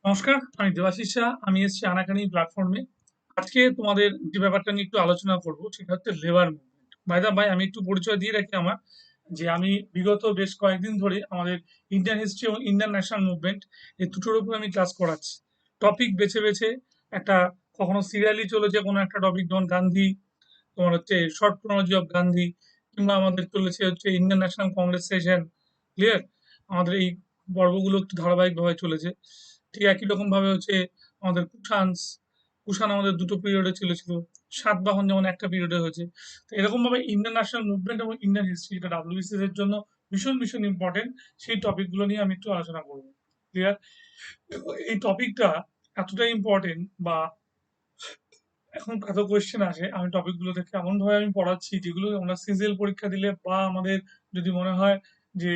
নমস্কার, আমি দেবাশিস শাহ। আমি এসেছি আনাকানি প্ল্যাটফর্মে। আজকে তোমাদের যে ব্যাপারটা নিয়ে একটু আলোচনা করব সেটা হচ্ছে labour movement. By the by, আমি একটু পরিচয় দিয়ে রাখি আমার, যে আমি বিগত বেশ কয়েকদিন ধরে আমাদের ইন্ডিয়ান হিস্ট্রি এবং ইন্ডিয়ান ন্যাশনাল মুভমেন্ট এই দুটোর উপর আমি ক্লাস করাচ্ছি। টপিক বেছে বেছে একটা, কখনো সিরিয়ালি চলেছে কোনো একটা টপিক, যেমন গান্ধী, তোমার হচ্ছে শর্ট ক্রোনোলজি অফ গান্ধী, কিংবা আমাদের চলেছে হচ্ছে Indian national Congress session. Clear? আমাদের এই পর্বগুলো একটু ধারাবাহিকভাবে চলেছে। ঠিক একই রকম ভাবে হচ্ছে আমাদের কুষাণ আমাদের দুটো পিরিয়ডে চলেছিল। সাতবাহন যেমন একটা পিরিয়ডে হয়েছে। তো এরকম ভাবে ইন্ডিয়ান ন্যাশনাল মুভমেন্ট এবং ইন্ডিয়ান হিস্ট্রি, যেটা ডাব্লিউবিসিএস এর জন্য ভীষণ ভীষণ ইম্পর্টেন্ট, সেই টপিকগুলো নিয়ে আমি একটু আলোচনা করবো। ক্লিয়ার? এই টপিকটা এতটাই ইম্পর্টেন্ট, বা এখন এত কোয়েশ্চেন আসে, আমি টপিকগুলো থেকে এমন ভাবে আমি পড়াচ্ছি যেগুলো আমরা সিজিএল পরীক্ষা দিলে, বা আমাদের যদি মনে হয় যে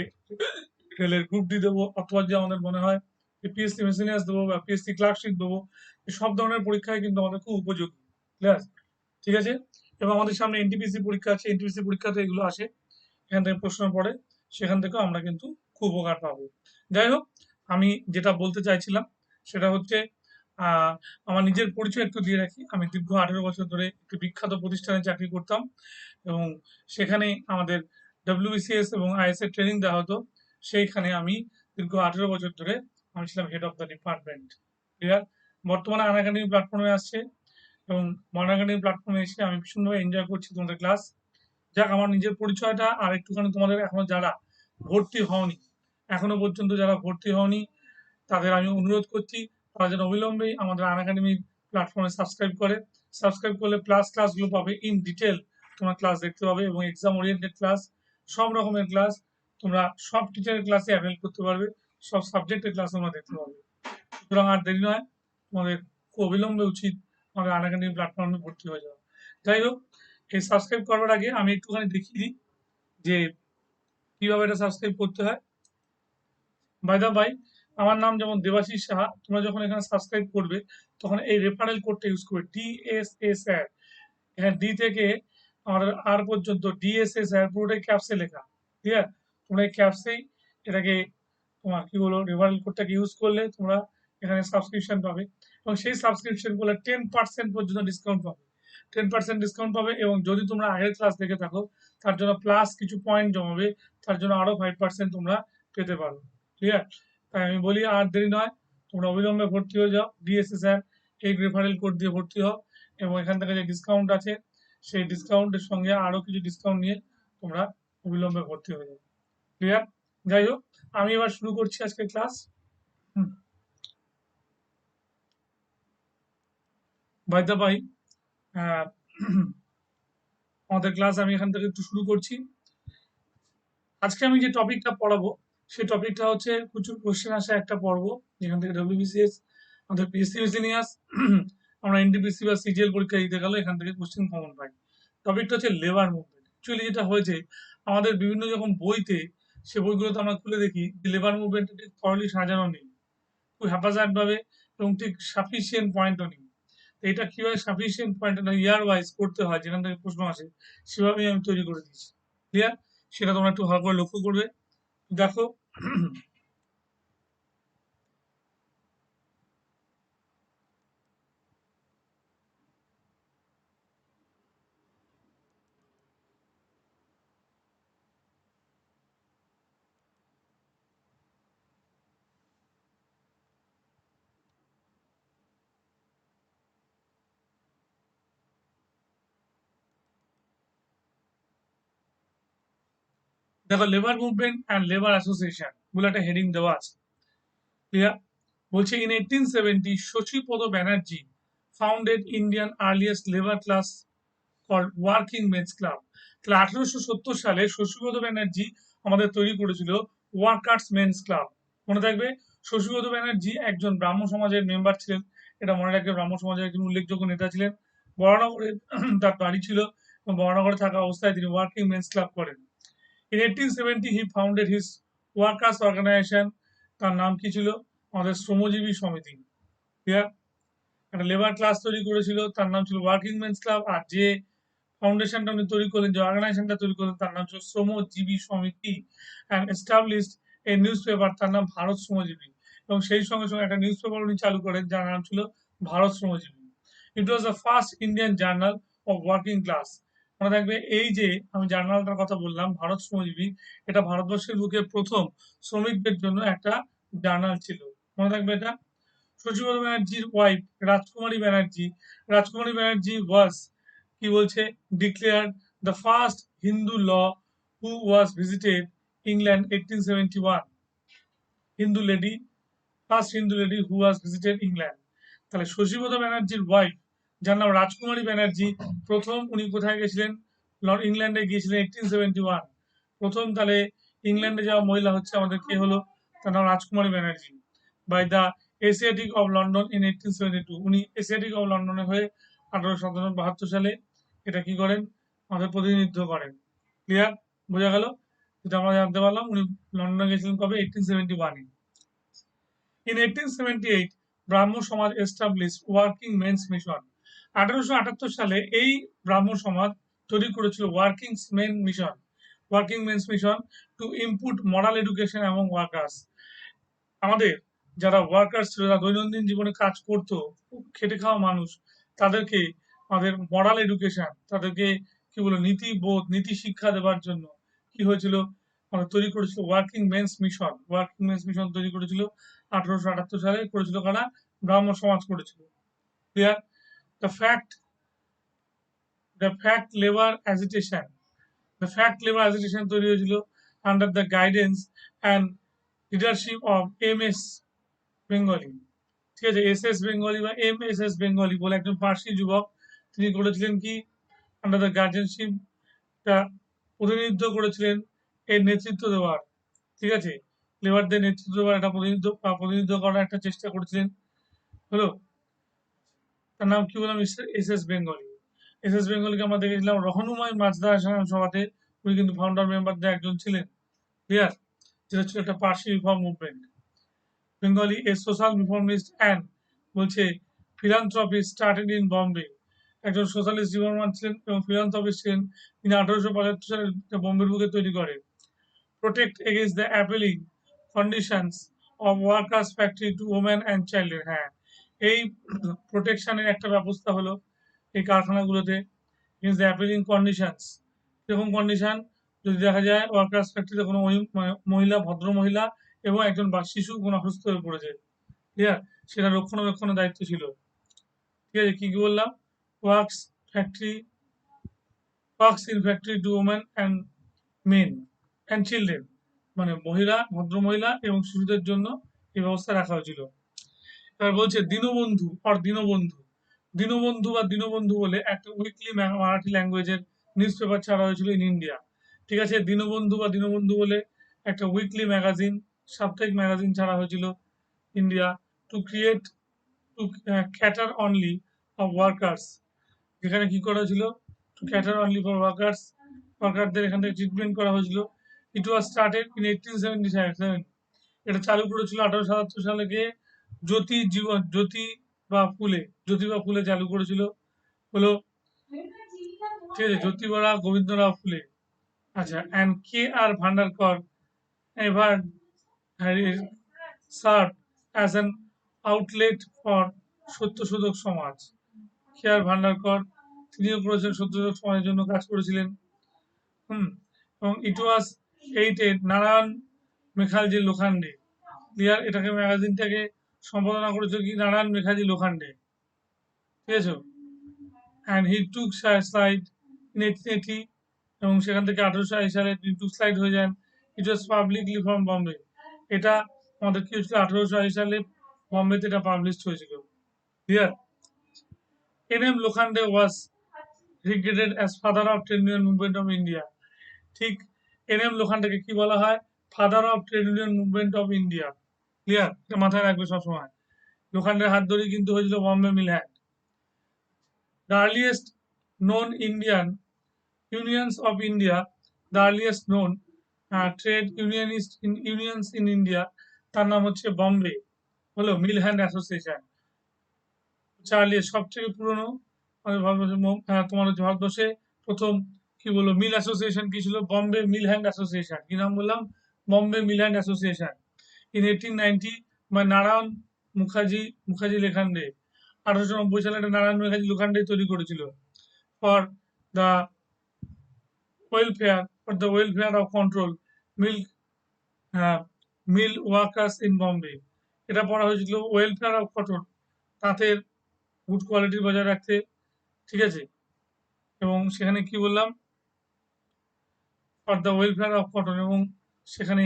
রেলের গ্রুপ ডি দেবো, অথবা যে আমাদের মনে হয় যে পিএসসি মেসিনিয়াস দেবো বা পিএসসি ক্লার্কশিপ দেবো, এই সব ধরনের পরীক্ষায় কিন্তু আমাদের খুব উপযোগী। ক্লিয়ার? ঠিক আছে? এবং আমাদের সামনে এনটিপিসি পরীক্ষা আছে, এনটিপিসি পরীক্ষাতে এগুলো আসে, এখান থেকে প্রশ্ন পড়ে, সেখান থেকেও আমরা কিন্তু খুব উপকার পাবো। যাই হোক, আমি যেটা বলতে চাইছিলাম সেটা হচ্ছে, আহ, আমার নিজের পরিচয় একটু দিয়ে রাখি। আমি দীর্ঘ 18 বছর ধরে একটি বিখ্যাত প্রতিষ্ঠানে চাকরি করতাম, এবং সেখানে আমাদের ডব্লিউবিসিএস এবং আইএস এর ট্রেনিং দেওয়া হতো। সেইখানে আমি দীর্ঘ 18 বছর ধরে আমি ছিলাম head of the department. Clear? বর্তমানে আনাকানি প্ল্যাটফর্মে আসছে, এবং আনাকানি প্ল্যাটফর্মে এসে আমি ভীষণভাবে এনজয় করছি তোমাদের ক্লাস। যাক, আমার নিজের পরিচয়টা আর একটুখানি তোমাদের, এখনো যারা ভর্তি হওনি, এখনো পর্যন্ত যারা ভর্তি হওনি, তাদের আমি অনুরোধ করছি, তারা যেন অবিলম্বেই আমাদের আনএকাডেমি প্ল্যাটফর্মে সাবস্ক্রাইব করে। সাবস্ক্রাইব করলে প্লাস ক্লাসগুলো পাবে, ইন ডিটেল তোমরা ক্লাস দেখতে পাবে, এবং এক্সাম ওরিয়েন্টেড ক্লাস, সব রকমের ক্লাস, তোমরা সব টিচারের ক্লাসে অ্যাভেল করতে পারবে, সব সাবজেক্টের ক্লাস তোমরা দেখতে পাবে। সুতরাং আর দেরি নয়, তোমাদের খুব অবিলম্বে উচিত আমাদের আনএকাডেমি প্ল্যাটফর্মে ভর্তি হয়ে যাওয়া। যাই হোক, এই সাবস্ক্রাইব করবার আগে আমি একটুখানি দেখিয়ে দিই যে কিভাবে এটা সাবস্ক্রাইব করতে হয়। বাই দা বাই, আমার নাম যেমন দেবাশিস সাহা, তোমরা যখন এখানে সাবস্ক্রাইব করবে তখন এই রেফারেল কোডটা ইউজ করবে, ডিএসএস আর। এখানে ডি থেকে আমাদের আর পর্যন্ত ডিএসএস আর পুরোটাই ক্যাপসে লেখা। ঠিক আছে? তোমরা এই ক্যাপসেই এটাকে, তোমার কি বলো, রেফারেল কোডটাকে ইউজ করলে তোমরা এখানে সাবস্ক্রিপশন পাবে, এবং সেই সাবস্ক্রিপশন গুলো 10% পর্যন্ত ডিসকাউন্ট পাবে। 10% ডিসকাউন্ট পাবে, এবং যদি তোমরা আগের ক্লাস দেখে থাকো তার জন্য প্লাস কিছু পয়েন্ট জমাবে, তার জন্য আরো 5% তোমরা পেতে পারো। ঠিক আছে? তাই আমি বলি, আর দেরি নয়, তোমরা অবিলম্বে ভর্তি হয়ে যাও ডিএসএসআর, এই রেফারেল কোড দিয়ে ভর্তি হও, এবং এখান থেকে যে ডিসকাউন্ট আছে সেই ডিসকাউন্টের সঙ্গে আরো কিছু ডিসকাউন্ট নিয়ে তোমরা অবিলম্বে ভর্তি হয়ে যাও। ক্লিয়ার? যাই হোক, আমি এবার শুরু করছি আজকের ক্লাস। বাই দ্য বাই, আমাদের ক্লাস আমি এখান থেকে একটু শুরু করছি। আজকে আমি যে টপিকটা পড়াবো সেই টপিকটা হচ্ছে প্রচুর কোশ্চেন আসা একটা পর্ব, যেখান থেকে ডব্লিউবিসিএস, আমাদের পিএসসি মিসেলিনিয়াস, আমরা এনটিপিসি বা সিজিএল পরীক্ষা দিতে গেলে এখান থেকে কোশ্চেন কমন পাই। টপিকটা হচ্ছে লেবার মুভমেন্ট। অ্যাকচুয়ালি যেটা হয়েছে, আমাদের বিভিন্ন যখন বইতে, সে বইগুলোতে আমরা খুলে দেখি যে লেবার মুভমেন্ট ঠিক থরলি সাজানো নেই, খুব হ্যাপাজার্ড ভাবে, এবং ঠিক সাফিসিয়েন্ট পয়েন্টও নেই। তো এটা কিভাবে সাফিসিয়েন্ট পয়েন্ট ইয়ার ওয়াইজ করতে হয়, যেখান থেকে প্রশ্ন আসে, সেভাবেই আমি তৈরি করে দিয়েছি। ক্লিয়ার? সেটা তোমরা একটু ভালো করে লক্ষ্য করবে। দেখো, দেখো, labour movement and labour association বলে একটা হেডিং দেওয়া আছে। ক্লিয়ার? বলছে, in 1870 Shashipada Banerjee founded Indian earliest labour class called working men's club. তাহলে 1870 সালে শশীপদ ব্যানার্জি আমাদের তৈরি করেছিল ওয়ার্কার্স মেন্স ক্লাব। মনে থাকবে, শশীপদ ব্যানার্জি একজন ব্রাহ্ম সমাজের মেম্বার ছিলেন। এটা মনে রাখবে, ব্রাহ্ম সমাজের একজন উল্লেখযোগ্য নেতা ছিলেন। বরানগরে তার বাড়ি ছিল, এবং বরানগরে থাকা অবস্থায় তিনি ওয়ার্কিং মেন্স ক্লাব করেন। In 1870 he founded his workers organization, তার নাম কি ছিল? আমাদের শ্রমজীবী সমিতি। ক্লিয়ার? একটা লেবার ক্লাস তৈরি করেছিল, তার নাম ছিল ওয়ার্কিং মেন্স ক্লাব। আর যে ফাউন্ডেশনটা উনি তৈরি করলেন, যে অর্গানাইজেশনটা তৈরি করলেন, তার নাম ছিল শ্রমজীবী সমিতি। And established A news paper, তার নাম ভারত শ্রমজীবী। এবং সেই সঙ্গে সঙ্গে একটা নিউজ পেপার উনি চালু করেন যার নাম ছিল Bharat Shramjibi. It was the first Indian journal of working class. মনে রাখবে, এই যে আমি জার্নালটার কথা বললাম ভারত শ্রমজীবী, এটা ভারতবর্ষের বুকে প্রথম শ্রমিকদের জন্য একটা জার্নাল ছিল। মনে রাখবে এটা। শশীভূষণ ব্যানার্জির ওয়াইফ রাজকুমারী ব্যানার্জি ওয়াজ, কি বলছে, ডিক্লেয়ার্ড দ্য ফার্স্ট হিন্দু ল who was visited England 1871। Hindu lady, first Hindu lady who was visited England. তাহলে শশীভূষণ ব্যানার্জির ওয়াইফ, যার নাম রাজকুমারী ব্যানার্জি, প্রথম উনি কোথায় গেছিলেন? ইংল্যান্ডে গিয়েছিলেন 1871। প্রথম তাহলে ইংল্যান্ডে যাওয়া মহিলা হচ্ছে আমাদের কে হলো? তার নাম Rajkumari Banerjee. By the Asiatic of London in 1872। উনি এশিয়াটিক অফ লন্ডনে হয়ে 1872 সালে এটা কি করেন? আমাদের প্রতিনিধিত্ব করেন। ক্লিয়ার? বোঝা গেল? যেটা আমরা জানতে পারলাম, উনি লন্ডনে গেছিলেন কবে? 1871-এ। In 1878, ব্রাহ্ম সমাজ established ওয়ার্কিং মেন্স মিশন। 1878 সালে এই ব্রাহ্ম সমাজ তৈরি করেছিল working men's mission to ইম্পুট moral education এবং ওয়ার্কার্স। আমাদের যারা ওয়ার্কার্স ছিল, যারা দৈনন্দিন জীবনে কাজ করতো, খুব খেটে খাওয়া মানুষ, তাদেরকে আমাদের মরাল এডুকেশন, তাদেরকে কি বলে নীতিবোধ, নীতি শিক্ষা দেওয়ার জন্য কি হয়েছিল? মানে তৈরি করেছিল ওয়ার্কিং মেন্স মিশন তৈরি করেছিল 1878 সালে। করেছিল কারা? ব্রাহ্ম সমাজ করেছিল। Clear? The fact the fact labour agitation তৈরি হয়েছিল under the guidance and leadership of MS Bengali. ঠিক আছে, SS বেঙ্গলি বা MSS বেঙ্গলি বলে একজন পার্সি যুবক, তিনি করেছিলেন কি? আন্ডার দ্য গার্জেনশিপ, প্রতিনিধিত্ব করেছিলেন এর নেতৃত্ব দেওয়ার। ঠিক আছে, লেবারদের নেতৃত্ব দেওয়ার একটা প্রতিনিধিত্ব করার একটা চেষ্টা করেছিলেন। হলো, তার নাম কি বললাম? SS Bengali. SS বেঙ্গলিকে আমরা দেখেছিলাম রহনুমাই মাজদা সভাতে, উনি কিন্তু ফাউন্ডার মেম্বারদের একজন ছিলেন। ক্লিয়ার? যেটা ছিল একটা Parsi reform movement. Bengali a social reformist and, বলছে, ফিলান্থ্রপিস্ট স্টার্টেড ইন বম্বে। একজন সোশ্যালিস্ট রিফর্মার ছিলেন এবং ফিলান্থ্রপিস্ট ছিলেন। তিনি 1875 সালে বোম্বের বুকে তৈরি করেন। Protect against the appalling conditions of workers factory to women and চাইল্ডের। হ্যাঁ, এই প্রোটেকশনের একটা ব্যবস্থা হলো এই কারখানাগুলোতে এগেইনস্ট দ্য অ্যাপেলিং কন্ডিশনস। এরকম কন্ডিশন যদি দেখা যায় ওয়ার্কার্স ফ্যাক্টরিতে কোনো মহিলা, ভদ্র মহিলা এবং একজন বা শিশু কোনো অসুস্থ হয়ে পড়েছে, ক্লিয়ার, সেটা রক্ষণাবেক্ষণের দায়িত্ব ছিল। ঠিক আছে, কি কি বললাম? Works factory works in factory to women and men and children, মানে মহিলা, ভদ্র মহিলা এবং শিশুদের জন্য এই ব্যবস্থা রাখা হয়েছিল। এবার বলছে দীনবন্ধু বা দীনবন্ধু বলে একটা উইকলি মারাঠি ল্যাঙ্গুয়েজের নিউজ পেপার ছাড়া হয়েছিল ইন ইন্ডিয়া। ঠিক আছে, দীনবন্ধু বলে একটা উইকলি ম্যাগাজিন, সাপ্তাহিক ম্যাগাজিন ছাড়া হয়েছিল India, to create to cater only of workers. যেখানে কি করা হয়েছিল? টু ক্যাটার অনলি ফর ওয়ার্কারদের এখান থেকে ট্রিটমেন্ট করা হয়েছিল। It was started in 1877। এটা চালু করেছিল 1877 সালে গিয়ে জ্যোতিবা ফুলে চালু করেছিল। হলো, ঠিক আছে, জ্যোতিবা গোবিন্দরাও ফুলে। আচ্ছা, and KR Bhandarkar ever served as an outlet for Satyashodhak সমাজ। KR ভান্ডারকর, তিনিও করেছেন সত্যশোধক সমাজের জন্য কাজ করেছিলেন। এবং ইট ওয়াজ এইটেড নারায়ণ মেঘালজি লোখান্ডে। ক্লিয়ার? এটাকে ম্যাগাজিনটাকে সম্পাদনা করেছিল কি? নারায়ণ মেঘাজি লোখান্ডে। ঠিক আছে, and he took slide in 1880, এবং সেখান থেকে 1880 সালে তিনি টুক স্লাইড হয়ে যান। ইট ওয়াজ পাবলিকলি ফ্রম বম্বে। এটা আমাদের কি হয়েছিল? 1880 সালে বম্বেতে এটা পাবলিশ হয়েছিল। Clear? NM Lokhande was regretted as father of trade union movement of India. ঠিক, NM লোখান্ডেকে কি বলা হয়? Father of trade union movement of India. Clear? এটা মাথায় রাখবে সবসময়। লোখান্ডের হাত ধরেই কিন্তু হয়েছিল Bombay mill hand. The earliest known Indian unions of India, the earliest known trade unions in India, তার নাম হচ্ছে বম্বে হলো মিল হ্যান্ড অ্যাসোসিয়েশন। সবথেকে পুরনো তোমার হচ্ছে ভারতবর্ষে প্রথম কি বলবো মিল অ্যাসোসিয়েশন কি ছিল? Bombay mill hand association. কি নাম বললাম? Bombay mill hand association. In 1890, বা নারায়ণ মুখার্জি লেখান্ডে 1890 সালে একটা নারায়ণ মুখার্জি লেখান্ডে তৈরি করেছিল for the welfare of control milk mill workers in Bombay. এটা পড়া হয়েছিল ওয়েলফেয়ার অফ কটন, তাঁতের গুড কোয়ালিটি বজায় রাখতে, ঠিক আছে। এবং সেখানে কি বললাম, for the welfare of cotton, এবং সেখানে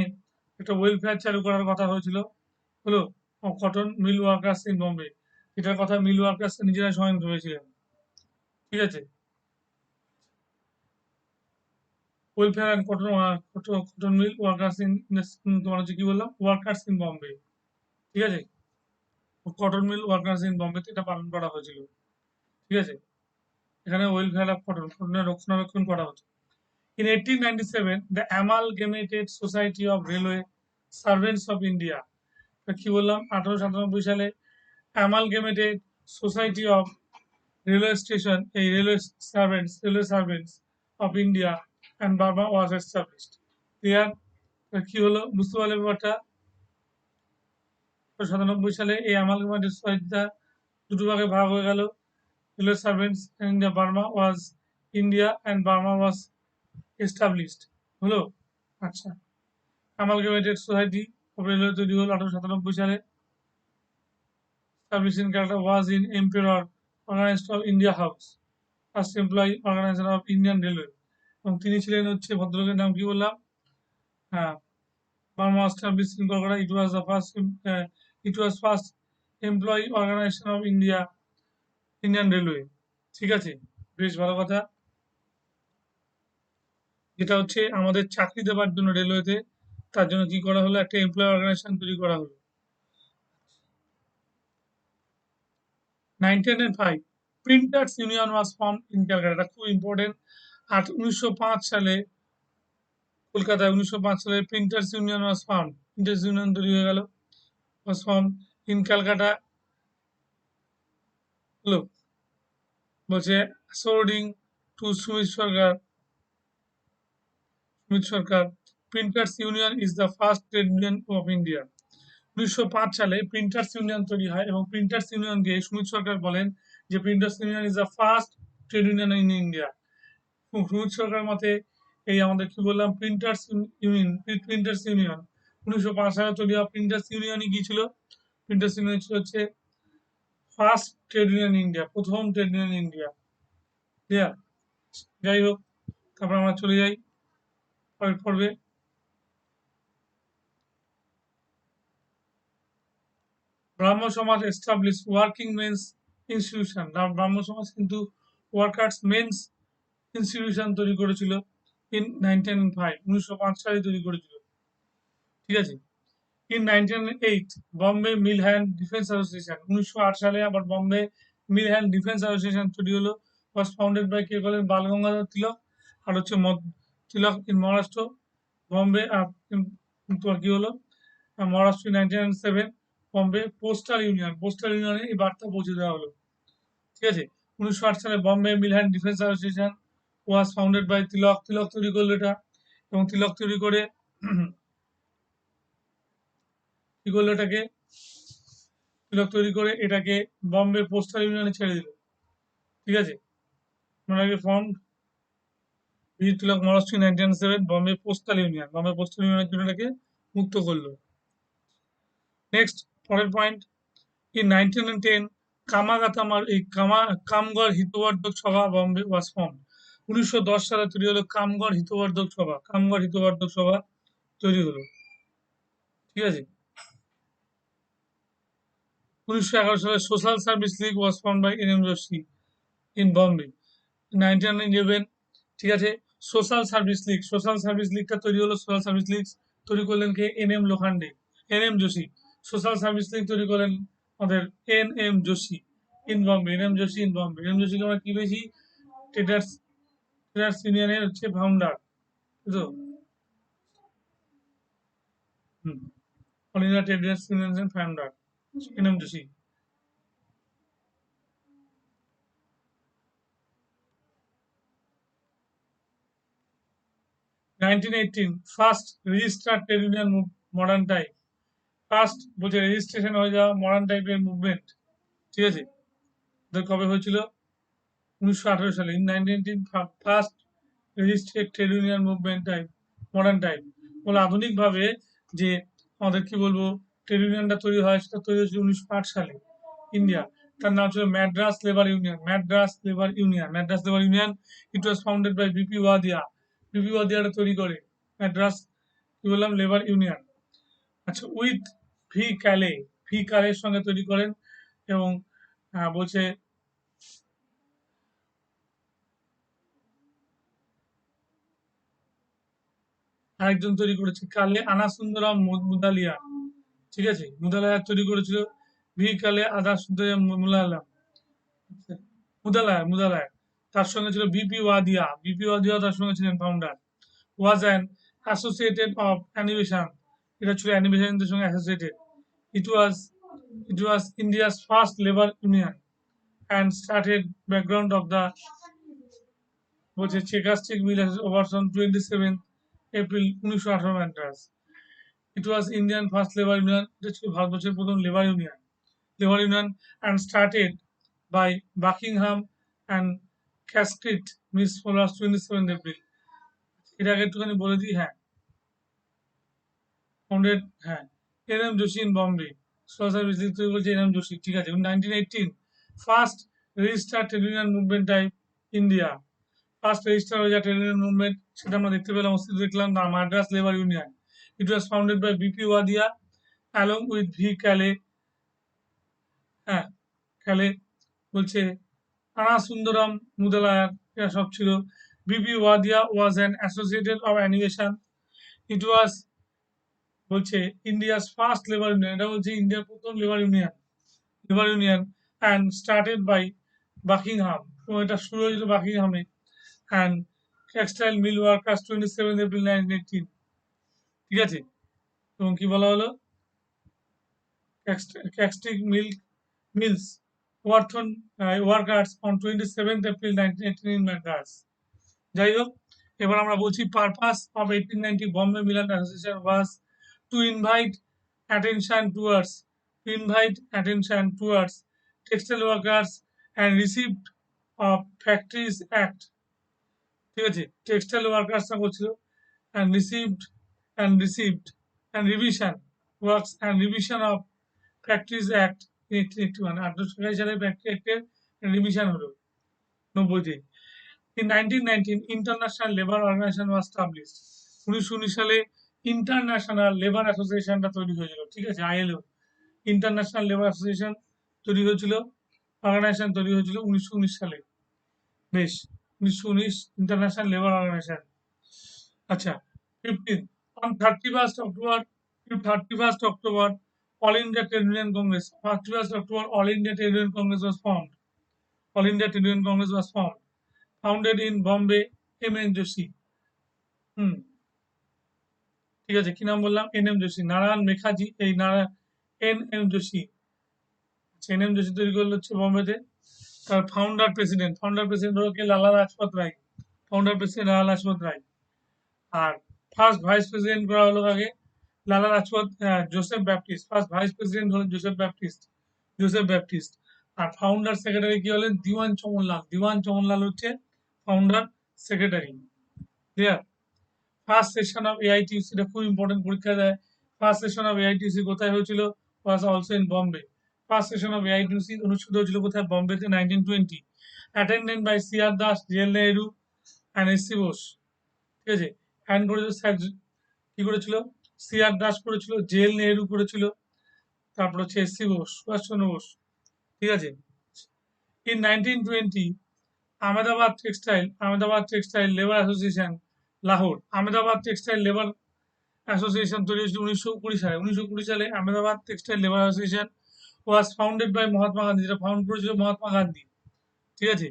একটা ওয়েলফেয়ার চালু করার কথা হয়েছিল, হলো cotton mill workers in Bombay. এটার কথা মিল ওয়ার্কার্স নিজেরা স্বয়ং ভেবেছিলেন, ঠিক আছে। Welfare and cotton mill workers in, তোমার হচ্ছে কি বললাম, ওয়ার্কার্স ইন বম্বে, ঠিক আছে। কটন মিল ওয়ার্কার্স ইন বম্বেতে এটা পালন করা হয়েছিল, ঠিক আছে। এখানে ওয়েলফেয়ার অফ কটনের রক্ষণাবেক্ষণ করা হতো। In 1897, the Amalgamated Society of Railway Servants of India, কি বললাম, 1897 সালে Amalgamated Society of Railway Servants of India and Burma was established. Clear? কি হলো বুঝতে পারলে ব্যাপারটা? 1997 সালে এই অ্যামালগেমেটেড সোসাইটিটা দুটো ভাগে ভাগ হয়ে গেল। Railway Servants in India Burma was India and Burma was established, হলো। আচ্ছা, অ্যামালগেমেটেড সোসাইটি অফ রেলওয়ে তৈরি হলো 1897 সালে। Establishing character was in Emperor organized of India House, first employee organization of Indian railway, এবং তিনি ছিলেন হচ্ছে ভদ্রলোকের নাম কি বললাম, হ্যাঁ, Burma established in Kolkata. It was first employee organization of Indian railway, ঠিক আছে। বেশ ভালো কথা। যেটা হচ্ছে আমাদের চাকরি দেওয়ার জন্য রেলওয়েতে, তার জন্য কি করা হলো, একটা এমপ্লয়ি অর্গানাইজেশন তৈরি করা হলো। 1905 printers union was form in Calcutta, এটা খুব ইম্পর্টেন্ট। আর 1905 সালে কলকাতায় 1905 সালে প্রিন্টার্স ইউনিয়ন ওয়াজ ফর্ম, প্রিন্টার্স ইউনিয়ন তৈরি হয়ে গেল, ওয়াজ ফর্ম ইন ক্যালকাটা, হলো। বলছে according to Sumit Sarkar printers union is the first trade union of India. 1905 সালে প্রিন্টার্স ইউনিয়ন তৈরি হয়, এবং প্রিন্টার্স ইউনিয়নকে সুমিত সরকার বলেন যে printers union is the first trade union in India. Sumit Sarkar মতে এই আমাদের কি বললাম, প্রিন্টার্স ইউনিয়ন 1905 সালে তৈরি হওয়া প্রিন্টার্স ইউনিয়নই কি ছিল, প্রিন্টার্স ইউনিয়ন ছিল হচ্ছে ফার্স্ট ট্রেড ইউনিয়ন ইন্ডিয়া, প্রথম ট্রেড ইউনিয়ন ইন্ডিয়া। ক্লিয়ার? যাই হোক, তারপর আমরা চলে যাই পরের পর্বে। ব্রাহ্ম সমাজ এস্টাবলিশ ওয়ার্কিং মেন্স ইনস্টিটিউশন, ব্রাহ্ম সমাজ কিন্তু ওয়ার্কার্স মেন্স ইনস্টিটিউশন তৈরি করেছিল ইন 1905, 1905 সালে তৈরি করেছিল, ঠিক আছে। In 1908 Bombay mill hand defence association, 1908 সালে আবার Bombay mill hand defence association তৈরি হলো, ওয়াজ ফাউন্ডেড বাই কে বলেন, বালগঙ্গাধর তিলক, আর হচ্ছে তিলক ইন মহারাষ্ট্র, বম্বে। তোমার কি হলো, মহারাষ্ট্র 1907 বম্বে পোস্টাল ইউনিয়নে এই বার্তা পৌঁছে দেওয়া হলো, ঠিক আছে। 1908 সালে Bombay mill hand defence association was founded by Tilak তৈরি করলো এটা, এবং তিলক তৈরি করে কি করলো এটাকে, তিলক তৈরি করে এটাকে বম্বে পোস্টাল ইউনিয়নে ছেড়ে দিল, ঠিক আছে। ওনাকে ফর্ম তিলক মহারাষ্ট্র 1907 বম্বে পোস্টাল ইউনিয়নের জন্য এটাকে মুক্ত করলো। নেক্সট, পরের পয়েন্ট, ইন 1910 কামগড় হিতবর্ধক সভা বম্বে ওয়াজ ফর্ম, 1910 সালে তৈরি হলো কামগড় হিতবর্ধক সভা তৈরি হলো, ঠিক আছে। 1911 সালে social service league was form by N M Joshi in Bombay. 1911, ঠিক আছে। সোশ্যাল সার্ভিস লিগটা তৈরি হলো, সোশ্যাল সার্ভিস লিগ তৈরি করলেন কে, N M Joshi. Social service league তৈরি করলেন আমাদের N M Joshi in Bombay, N M জোশীকে আমরা কি পেয়েছি, ট্রেডার্স ট্রেডার্স ইউনিয়নের হচ্ছে ফাউন্ডার, তো অল ইন্ডিয়া ট্রেডার্স ইউনিয়নের founder N M Joshi. 1918 first registered trade union modern time, first বলছে রেজিস্ট্রেশন হয়ে যাওয়া মডার্ন টাইপের মুভমেন্ট, ঠিক আছে, ওদের কবে হয়েছিল? 1918 সালে। In 1918 first registered trade union movement type, modern type. বলে আধুনিকভাবে যে আমাদের কি বলবো ট্রেড ইউনিয়নটা তৈরি হয়, সেটা তৈরি হয়েছিল 1908 সালে ইন্ডিয়া। তার নাম ছিল Madras labour union. Madras labour union, Madras labour union. It was founded by BP Wadia. BP ওয়াদিয়াটা তৈরি করে ম্যাড্রাস কি বললাম লেবার ইউনিয়ন। আচ্ছা, উইথ ভি ক্যালে, ভি ক্যালের সঙ্গে তৈরি করেন। এবং বলছে আরেকজন তৈরি করেছে কালে আনাসুন্দরম মুদালিয়া, ঠিক আছে, মুদালায়া তৈরি করেছিল। ভি কালে আদা সুন্দরম মুলালাম, মুদালায়া মুদালায়া। তার সঙ্গে ছিল বিপি ওয়াদিয়া, বিপি ওয়াদিয়া তার সঙ্গে ছিলেন founder. Was an associated of animation, এটা ছিল অ্যানিমেশনদের সঙ্গে associated. It was it was India's first labour union and started background of the বলছে চেকাস্টিক মিল ওভারসন 27 April 1918 Madras. It was Indian first labour union, এটা ছিল ভারতবর্ষের প্রথম labour union. Labour union and started by Buckingham and ক্যাসক্রিট mills followers 27 April. এর আগে একটুখানি বলে দিই, হ্যাঁ, ফাউন্ডেড, হ্যাঁ, N M Joshi in Bombay. Social business বলছে এন এম যোশী, ঠিক আছে। 1918 first register trade union movement type India. First register হয়ে যায় ট্রেড ইউনিয়ন মুভমেন্ট, সেটা আমরা দেখতে পেলাম, অস্তিত্ব দেখলাম, the Madras labour union. It was founded by BP Wadia along with V ক্যালে, হ্যাঁ, খেলে বলছে আনা সুন্দরম মুদালায়ার, এরা সব ছিল। BP Wadia was an associated of animation. It was বলছে ইন্ডিয়াস ফার্স্ট লেবার ইউনিয়ন, এটা বলছে ইন্ডিয়ার প্রথম labour union and started by Buckingham, এবং এটা শুরু হয়েছিল বাকিংহামে। And textile mill workers 27 April 1918, ঠিক আছে। এবং কি বলা হলো, ক্যাস্টিক মিলস ওয়ার্থন workers on 27 April 1918 in Madras. যাই হোক, এবার আমরা বলছি পারপাস অফ 1890 বম্বে মিলান association was to invite attention towards textile workers and received of factories act, ঠিক আছে, টেক্সটাইল ওয়ার্কার্সরা করছিল, and received and revision works and revision of factories act 1881, 1827 সালে ফ্যাক্টরি অ্যাক্টের রিভিশন হলো 90-তে। In 1919, International Labour Organization was established. 1919 সালে international labour অ্যাসোসিয়েশনটা তৈরি হয়েছিল, ঠিক আছে, আইএলও, ইন্টারন্যাশনাল লেবার অ্যাসোসিয়েশন তৈরি হয়েছিল, অর্গানাইজেশন তৈরি হয়েছিল 1919 সালে। বেশ, 1919 ইন্টারন্যাশনাল লেবার অর্গানাইজেশন। আচ্ছা, 15 on 31st October 31st October All India Trade Union Congress, 31st October All India Trade Union Congress was formed. All India Trade Union Congress was formed. Founded in Bombay, M N Joshi. Hmm, ঠিক আছে, কি নাম বললাম? N M Joshi, Narayan মেখাজি, এই Narayan N M Joshi, N M Joshi তৈরি করলো হচ্ছে বোম্বেতে। তার ফাউন্ডার প্রেসিডেন্ট হলো কে? লালা লাজপত রায়। Founder president Lala Lajpat Rai. আর ফার্স্ট ভাইস প্রেসিডেন্ট করা হলো আগে Lala Lajpat, Joseph Baptist. First vice president হলেন জোসেফ ব্যাপটিস্ট। আর ফাউন্ডার সেক্রেটারি কি হলেন? দিওয়ান চমনলাল। দিওয়ান চমনলাল হচ্ছে founder secretary. Clear? First session of AITUC, এটা খুব ইম্পর্টেন্ট, পরীক্ষা দেয়। ফার্স্ট সেশন অফ এআইটিউসি কোথায় হয়েছিল? Was also in Bombay. First session of AITUC অনুষ্ঠিত হয়েছিল কোথায়? বম্বেতে 1920। Attended by CR Das, JL Nehru and S C Bose, ঠিক আছে। হ্যান্ড করেছিল স্যার, কি করেছিল? সিআর দাস করেছিল, জেএল নেহেরু করেছিল, তারপর হচ্ছে এস সি বোস, সুভাষচন্দ্র বোস, ঠিক আছে। In 1920 Ahmedabad textile labour association Lahore, Ahmedabad textile labour association তৈরি হয়েছিল 1920 সালে। 1920 সালে Ahmedabad textile labour association was founded by Mahatma Gandhi, যেটা ফাউন্ড করেছিল মহাত্মা গান্ধী, ঠিক আছে।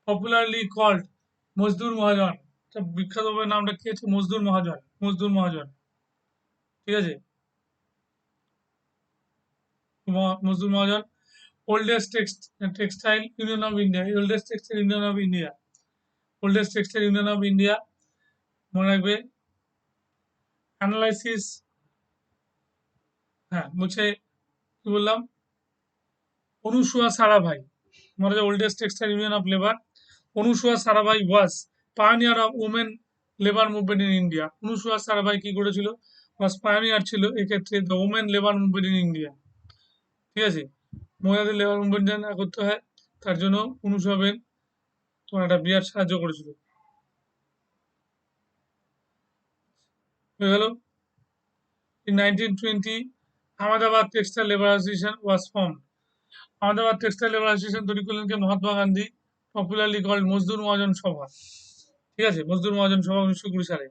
পপুলারলি কল্ড মজদুর মহাজন, বিখ্যাতভাবে নামটা কি আছে? মজদুর মহাজন, ঠিক আছে, Majdoor Mahajan. Oldest textile union of India, oldest textile union of India, oldest textile union of India, মনে রাখবে। অ্যানালাইসিস হ্যাঁ, বলছে কি বললাম, Anusuya Sarabhai, one of the oldest textile union of labor. Anusuya Sarabhai was pioneer of women labor movement in India. Anusuya Sarabhai কি করেছিল, was pioneer ছিল এক্ষেত্রে the women labor movement in India. ঠিক আছে, মহিলাদের লেবার মুভমেন্ট যেন করতে হয় তার জন্য অনুসুয়া বেন তোমার একটা বিরাট সাহায্য করেছিল। হয়ে গেল। In 1920 Ahmedabad Textile Labor Association was formed. Ahmedabad textile labour association তৈরি করলেন কে, মহাত্মা গান্ধী, পপুলারলি কল্ড মজদুর মহাজন সভা। ঠিক আছে, মজদুর মহাজন সভা 1920 সালে।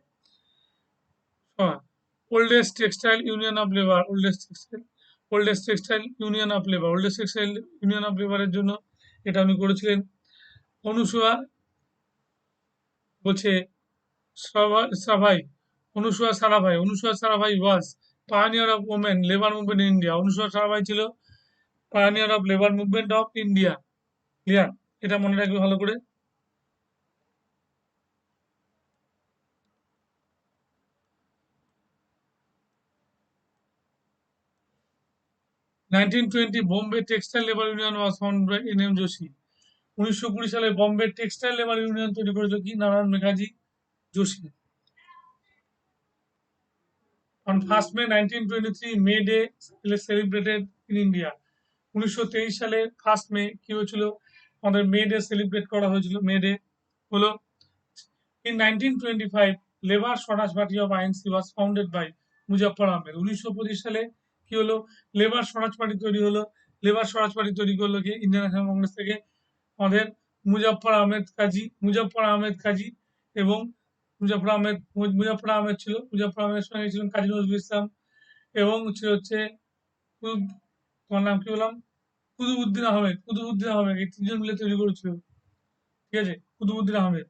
Oldest textile union of labour, oldest textile union of labour, oldest textile union of লেবারের জন্য এটা উনি করেছিলেন। অনুসুয়া বলছে সাভাই, Anusuya Sarabhai was pioneer of women labour movement in India. Anusuya Sarabhai ছিল pioneer of labour movement of India. Clear, এটা মনে রাখবে ভালো করে। 1920 Bombay textile labour union was found by N M Joshi. 1920 সালে বম্বে টেক্সটাইল লেবার ইউনিয়ন তৈরি করেছিল কি, Narayan Meghaji Joshi. On 1st May 1923 May Day is celebrated in India. 1923 সালে 1st মে কি হয়েছিল, আমাদের মে ডে সেলিব্রেট করা হয়েছিল। মে ডে হলো in 1925 labour Swaraj party of INC was founded by Muzaffar Ahmed. 1925 সালে কি হলো, লেবার স্বরাজ পার্টি তৈরি হলো। লেবার স্বরাজ পার্টি তৈরি করলো কি, ইন্ডিয়ান ন্যাশনাল কংগ্রেস থেকে আমাদের মুজাফফর আহমেদ কাজী এবং মুজাফফর আহমেদ ছিল, মুজাফফর আহমেদের সঙ্গে ছিলেন কাজী নজরুল ইসলাম এবং ছিল হচ্ছে তোমার নাম কি বললাম, কুতুবউদ্দিন আহমেদ, এই তিনজন মিলে তৈরি করেছিল। ঠিক আছে, কুতুবউদ্দিন আহমেদ।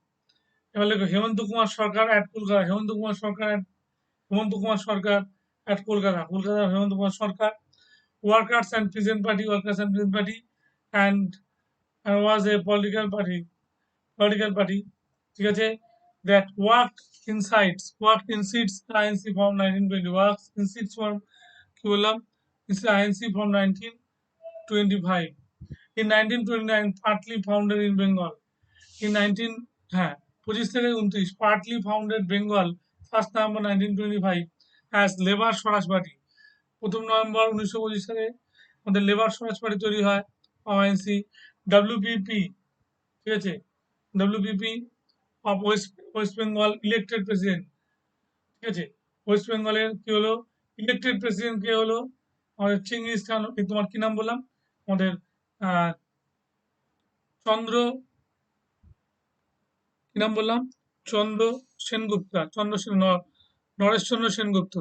এবার লেখো Hemant Kumar Sarkar at Kolkata, Hemant Kumar Sarkar at Kolkata, Hemant Kumar Sarkar. Workers and present party and was a political party, ঠিক আছে, that worked in seats INC from 1920, works in seats from কি বললাম, INC from 1925. In 1929 partly founded in Bengal. In 19 হ্যাঁ 25 থেকে 29 partly founded Bengal 1st November 1925 as labour Swaraj party. 1ম November 1925 সালে আমাদের labour Swaraj party তৈরি হয় আইএনসি। ডব্লিউপিপি, ঠিক আছে, WPP of West Bengal elected president. ঠিক আছে, ওয়েস্ট বেঙ্গলের কি হলো, ইলেক্টেড প্রেসিডেন্ট কে হলো আমাদের চিঙ্গিস খান। তোমার কি নাম বললাম, আমাদের আহ, চন্দ্র কি নাম বললাম, Chandra Sengupta, Naresh Chandra Sengupta.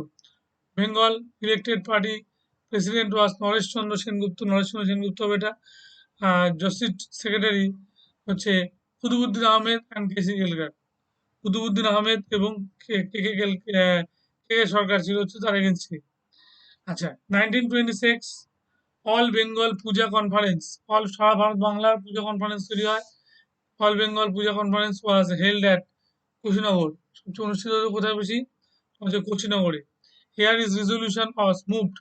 Bengal elected party president was Naresh Chandra Sengupta. এটা জস্টিস সেক্রেটারি হচ্ছে কুতুবুদ্দিন আহমেদ অ্যান্ড কেসি গেলকার। কুতুবুদ্দিন আহমেদ এবং কে কে সরকার ছিল হচ্ছে তার এগেন্সটে। আচ্ছা, 1926 অল বেঙ্গল পূজা কনফারেন্স, সারা ভারত বাংলার পূজা কনফারেন্স তৈরি হয়। All Bengal Puja conference was held at Kushinagar. সবচেয়ে অনুষ্ঠিত হতো কোথায় বেশি, হচ্ছে কুশিনগরে। Here is resolution was moved,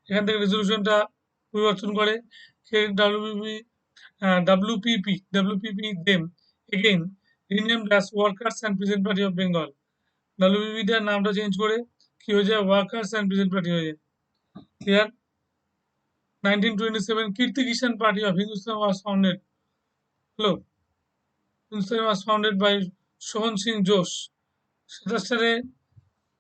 এখান থেকে রেজলিউশনটা পরিবর্তন করে WPP, them again renamed as workers and peasant party of Bengal. ডাব্লিউপিপিটার নামটা চেঞ্জ করে কি হয়ে যায়, ওয়ার্কার্স অ্যান্ড পিজেন্ট পার্টি হয়ে যায়। Clear. 1927 Kirti Kisan party of Hindustan was founded. হলো, Hindustan was founded by Sohan Singh Josh. 27 সালে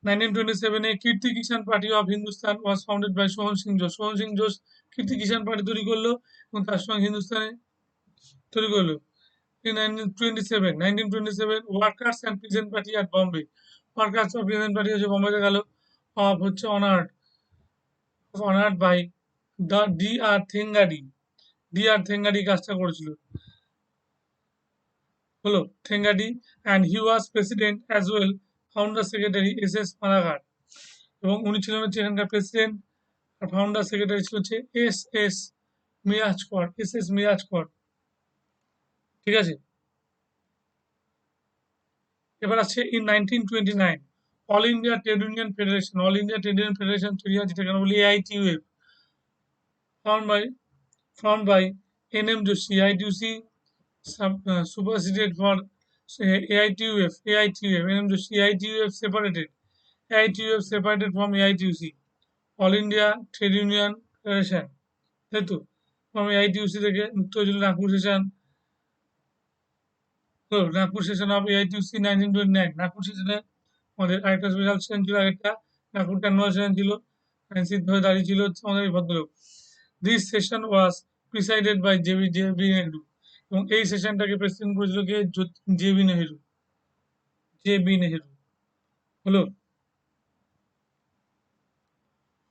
1927 Kirti Kisan party of Hindustan was founded by Sohan Singh Josh. Sohan Singh জোশ কীর্তি কিষান পার্টি তৈরি করলো এবং তার সঙ্গে হিন্দুস্তানে তৈরি করলো। In 1927 workers and peasant party at Bombay, workers of peasant party হচ্ছে বোম্বেতে গেল, অফ হচ্ছে honoured by the D R Thengadi কাজটা করেছিল। হলো Thengadi, and he was president as well founder secretary S S Malakar, এবং উনি ছিলেন হচ্ছে এখানকার প্রেসিডেন্ট আর ফাউন্ডার সেক্রেটারি ছিল হচ্ছে এস এস মিরাজকর। ঠিক আছে, এবার আছে in 1929 all India trade union federation, all India trade union federation তৈরি হয় যেটাকে আমরা বলি AITUF, found by found by NM Joshi. AITUC superseded for AITUF, NM Joshi. AITUF separated from AITUC, All India Trade Union Federation, তাই তো? from AITUC থেকে মুক্ত হয়েছিল নাগপুর সেশন, তো Nagpur session of AITUC 1929, Nagpur সেশনে আমাদের আরেকটা স্পেশাল সেশন ছিল, আরেকটা নাগপুর টার্মিনাল সেশন ছিল, আইনসিদ্ধ হয়ে দাঁড়িয়ে ছিল হচ্ছে আমাদের এই ভদ্রলোক। This session was presided by JB Nehru, এবং এই সেশনটাকে প্রেসিডেন্ট করেছিল কে? জেবি নেহরু, জেবি নেহরু হলো।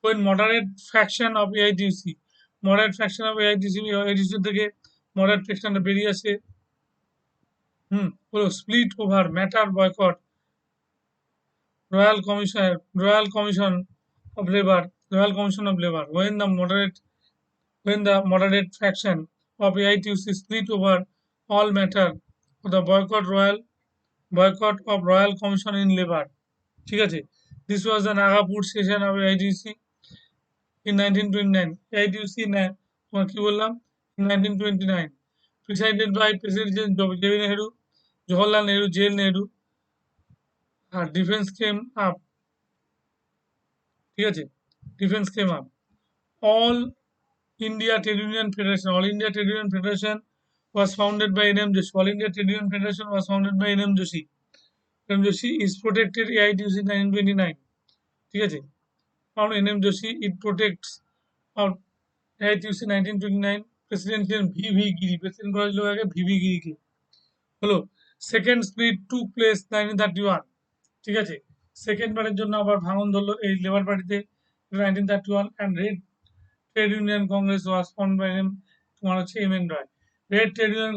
when moderate faction of AITC, moderate faction of AITC থেকে moderate factionটা বেরিয়ে আসে, হলো split over matter boycott royal commission of labor, when the moderate faction of AITC split over all matter of the boycott of royal commission in labor, ঠিক আছে? This was the Nagapur session of AITC in 1929. AITC তোমার কি বললাম? In 1929, presided by President J.B. Nehru, Jawaharlal Nehru, JL Nehru, R defense came up, ঠিক আছে? Defense came up. All India Trade Union Federation was founded by NM Joshi. All India Trade Union Federation was founded by NM Joshi. NM Joshi is protected AITC 1929, ঠিক আছে? Found NM Joshi, it protects our AITC 1929, president VV Giri, president করা হয়েছিল আগে VV গিরিকে, হলো। Second split took place 1931, ঠিক আছে? Second বারের জন্য আবার ভাঙন ধরলো এই লেবার পার্টিতে 1931, and red trade union congress was formed by তোমার হচ্ছে MN. Roy. Red trade union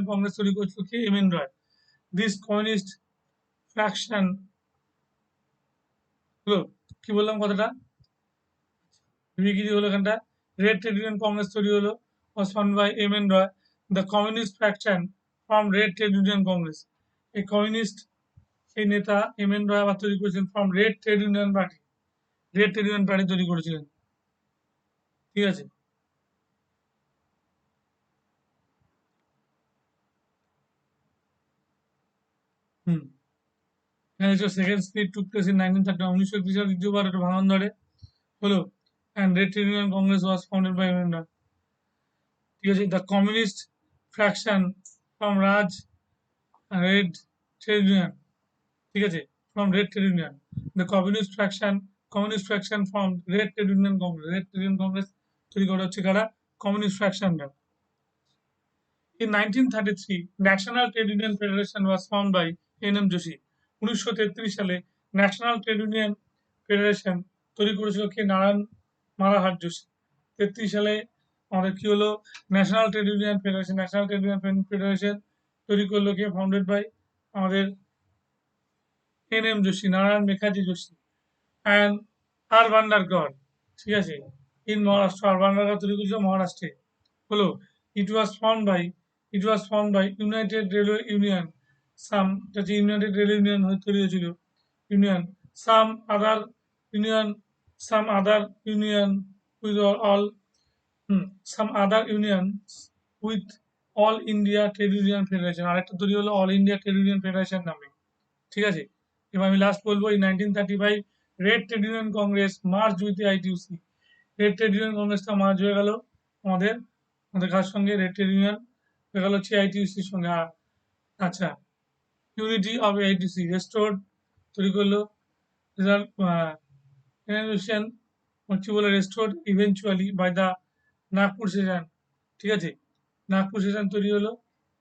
congress তৈরি করেছিল কি? MN. Roy. This communist fraction, হলো, কি বললাম কথাটা? ভিগিরি হলো এখানটা। রেড ট্রেড ইউনিয়ন কংগ্রেস তৈরি হলো, was formed by M.N. Roy. The communist faction from red trade union congress, এই কমিউনিস্ট এই নেতা M.N. রয় আবার তৈরি করেছিলেন from red trade union party, red trade union party তৈরি করেছিলেন, ঠিক আছে? Hmm, second split took place in 1931, 1931 সালে দ্বিতীয়বার একটা ভাঙন ধরে, হলো, and red trade union congress was founded by M.N. Roy, ঠিক আছে? The communist fraction from red trade union, ঠিক আছে? From red trade union, the communist fraction from red trade union congress তৈরি করা হচ্ছে কারা? কমিউনিস্ট ফ্র্যাকশনরা। In 1933, national trade union federation was formed by N M. Joshi. 1933 সালে ন্যাশনাল ট্রেড ইউনিয়ন ফেডারেশন তৈরি করেছিল কে? নারায়ণ মালাহার জোশী। 33 সালে আমাদের কি হলো? ন্যাশনাল ট্রেড ইউনিয়ন ফেডারেশন তৈরি করলো কে? ফাউন্ডেড বাই আমাদের এন.এম. জোশী, নারায়ণ মেঘাজি জোশী, অ্যান্ড আর ভান্ডারকর, ঠিক আছে? ইন মহারাষ্ট্র, আর ভান্ডারকর তৈরি করেছিল মহারাষ্ট্রে, হলো। It was form by united railway union, united railway union তৈরি হয়েছিল, union some other union some other union with all some other union with all India trade union federation, আরেকটা তৈরি হলো all India trade union federation নামে, ঠিক আছে? এবার আমি লাস্ট বলবো, এই 1935 red trade union congress merge with AITUC, red trade union কংগ্রেসটা মার্জ হয়ে গেল আমাদের আমাদের কার সঙ্গে? রেড ট্রেড ইউনিয়ন হয়ে গেল হচ্ছে আইটিউসির সঙ্গে। আচ্ছা, ইউনিটি অফ আইটিউসি রেস্টোর্ড তৈরি করলো, রেজাল্ট কি বলে? Restored eventually by the Nagpur session, ঠিক আছে? নাগপুর সেশন তৈরি হলো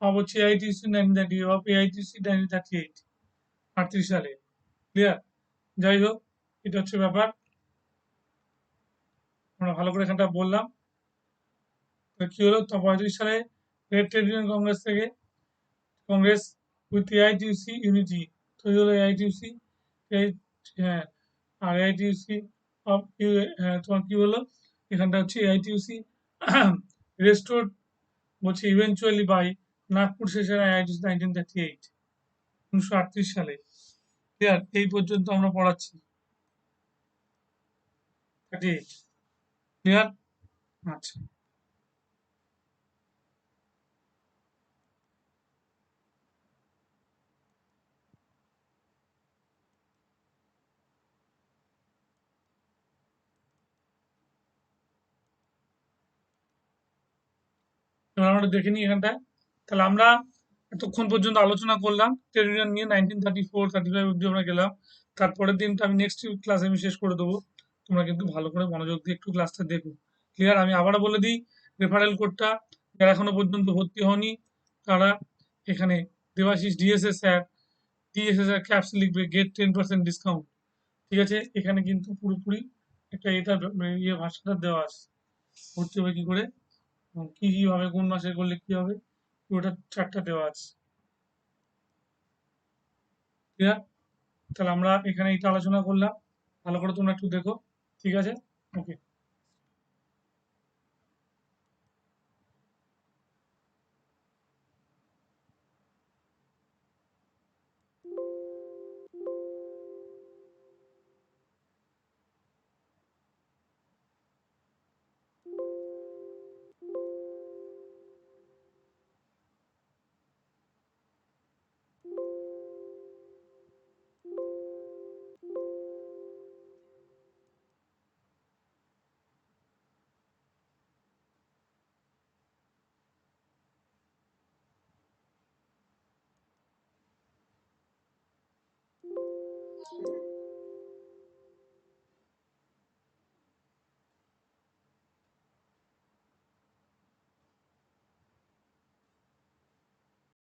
অফ হচ্ছে আইটিউসি 1938, 38 সালে, ক্লিয়ার? যাই হোক, এটা হচ্ছে ব্যাপার, আমরা ভালো করে এখানটা বললাম। তো কি হলো? তো 35 সালে red trade union Congress with AITUC unity তৈরি হলো, এআইটিউসি, হ্যাঁ, আর এআইটিউসি অফ তোমার কি হলো? এখানটা হচ্ছে এআইটিউসি রেস্টোর্ড বলছে ইভেনচুয়ালি বাই নাগপুর সেশন আইআইটিউসি 1938, 1938 সালে, ক্লিয়ার? এই পর্যন্ত আমরা পড়াচ্ছি। 38 ক্লিয়ার? আচ্ছা। এবার আমরা দেখে নিই এখানটায়। তাহলে আমরা এতক্ষণ পর্যন্ত আলোচনা করলাম ট্রেড ইউনিয়ন নিয়ে 1934, 35 অব্দি আমরা গেলাম। তারপরের দিনটা আমি নেক্সট ক্লাসে আমি শেষ করে দেবো। তোমরা কিন্তু ভালো করে মনোযোগ দিয়ে একটু ক্লাসটা দেখো। ক্লিয়ার? আমি আবারও বলে দিই রেফারেল কোডটা যারা এখনো পর্যন্ত ভর্তি হওনি তারা এখানে দেবাশিস ডিএসএস স্যার ক্যাপস লিখবে গেট 10% ডিসকাউন্ট। ঠিক আছে? এখানে কিন্তু পুরোপুরি একটা এটা ইয়ে ভাষাটা দেওয়া আছে। ভর্তি হবে কি করে? কি কি হবে কোন মাসে করলে কি হবে পুরোটা চার্টটা দেওয়া আছে। ক্লিয়ার? তাহলে আমরা এখানে এটা আলোচনা করলাম। ভালো করে তোমরা একটু দেখো। ঠিক আছে? ওকে।